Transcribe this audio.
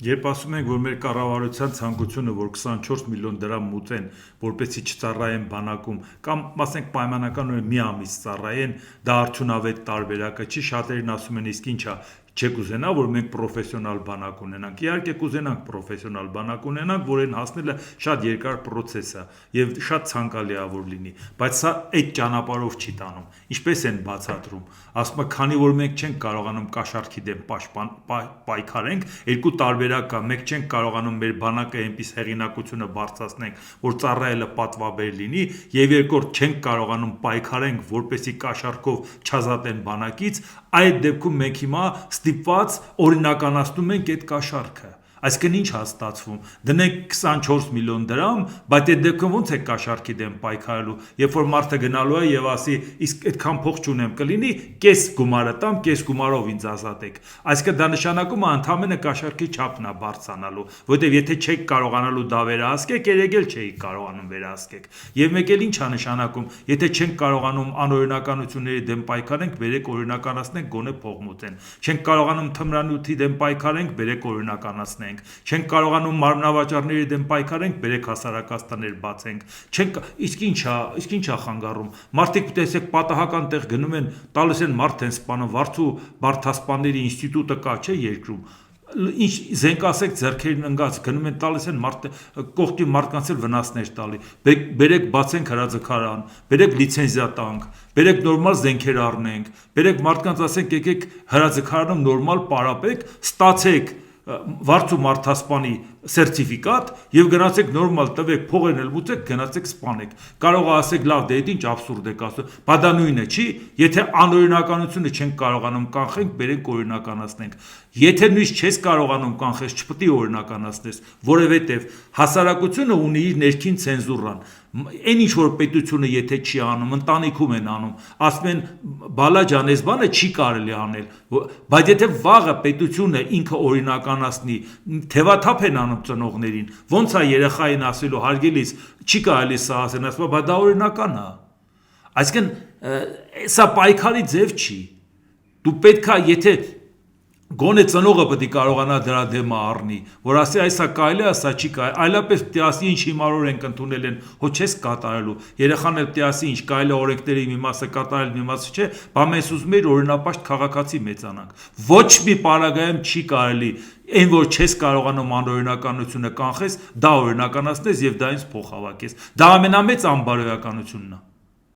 Երբ ասում ենք, որ մեր կառավարության ցանկությունը, որ 24 միլիոն դրամ մուծեն, որպեսզի չծառայեն բանակում, կամ ասենք պայմանականորեն մի ամիս ծառայեն, դա արդյունավետ տարբերակը չի, շատերին ասում են, իսկ ինչա, չեք ուզենա, որ մենք պրոֆեսիոնալ բանակ ունենանք։ Իհարկե կուզենանք պրոֆեսիոնալ բանակ ունենանք, որին հասնելը շատ երկար process է եւ շատ ցանկալի է որ լինի, բայց սա այդ ճանապարհով չի տանում։ Ինչպես են բացատրում։ Ասում է, քանի որ մենք չենք կարողանում կաշառքի դեմ պայքարենք, երկու տարբերակ կա, մեկ չենք կարողանում մեր բանակը այնպես հեղինակությունը բարձրացնենք, որ ծառայելը պատվաբեր լինի, եւ երկրորդ չենք կարողանում պայքարենք, որպեսի կաշառքով չազատեն բանակից, այդ դեպքում մենք հիմա ստիպված օրինականացնում ենք այդ կաշառքը։ Այսինքն ինչ է ստացվում։ Դնենք 24 միլիոն դրամ, բայց այդ դեպքում ո՞նց է կաշառքի դեմ պայքարելու, երբ որ մարդը գնալու է եւ ասի, իսկ այդքան փող չունեմ, կլինի կես գումարը տամ, կես գումարով ինձ ազատեք։ Այսինքն դա նշանակում է ընդհանրապես կաշառքի չափն է բարձրանալու, որովհետեւ եթե չեք կարողանալու դա վերահսկեք, երեգել չէիք կարողանում վերահսկեք։ Եվ մեկ էլ ինչ է նշանակում, եթե չենք կարողանում անօրինականությունների դեմ պայքարենք, բերեք օրինականացնենք, գոնե փող մուծեն։ Չենք կարողանում թմրանյութի դեմ պայքարենք, բերեք օրինականացնենք։ Չենք կարողանում մարմնավաճառների դեմ պայքարենք, բերեք հասարակաստաներ բացենք։ Իսկ ինչա խանգարում։ Մարդիկ տեսեք պատահական տեղ գնում են, տալիս են մարդ են սպանում, վարձու բարդասպանների ինստիտուտը կա, չէ, երկրում։ Ինչ զենքասեք ձեռքերին ընկած գնում են տալիս են կողքի մարդկանց էլ վնասներ տալի։ Բերեք բացենք հրաձգարան, բերեք լիցենզիա տանք, բերեք նորմալ զենքեր առնենք, բերեք մարդկանց ասենք եկեք հրաձգարանում նորմալ պարապեք, ստացեք վարձու մարդասպանի սերտիֆիկատ եւ գնացեք նորմալ տվեք փողերն էլ մուծեք գնացեք սպանեք կարող է ասեք լավ դե այդ ինչ абսուրդ եք ասում բա դա նույնը չի եթե անօրինականությունը չենք կարողանում կանխենք բերենք օրինականացնենք եթե նույնիսկ չես կարողանում կանխես չպետք է օրինականացնես որովհետեւ հասարակությունը ունի իր ներքին ցենզուրան այն ինչ որ պետությունը եթե չի անում ընտանիքում են անում ասում են բալա ջան այս բանը չի կարելի անել բայց եթե վաղը պետությունը ինքը օրինականացնի թևաթափ են անում ծնողներին ոնց է երեխային ասելու հարգելիս չի կարելի սա ասեն ասում բա դա օրինական է այսինքն սա պայքարի ձև չի դու պետքա եթե Գոնե ծնողը պետք է կարողանա դրա դեմը առնի, որ ասի այսա կարելի է, սա չի կարելի, այլապես պետք է ասի ինչ հիմար օրենք ընդունել են, հո չես կատարելու։ Երեխան էլ պետք է ասի ինչ կարելի է օրենքների մի մասը կատարել, մի մասը չէ, բա մենք ուզում ենք օրինապաշտ քաղաքացի մեծանանք։ Ոչ մի պարագայում չի կարելի, այն որ չես կարողանում անօրինականությունը կանխես, դա օրինականացնես եւ դա ինձ փոխհավաքես։ Դա ամենամեծ անբարոյականությունն է։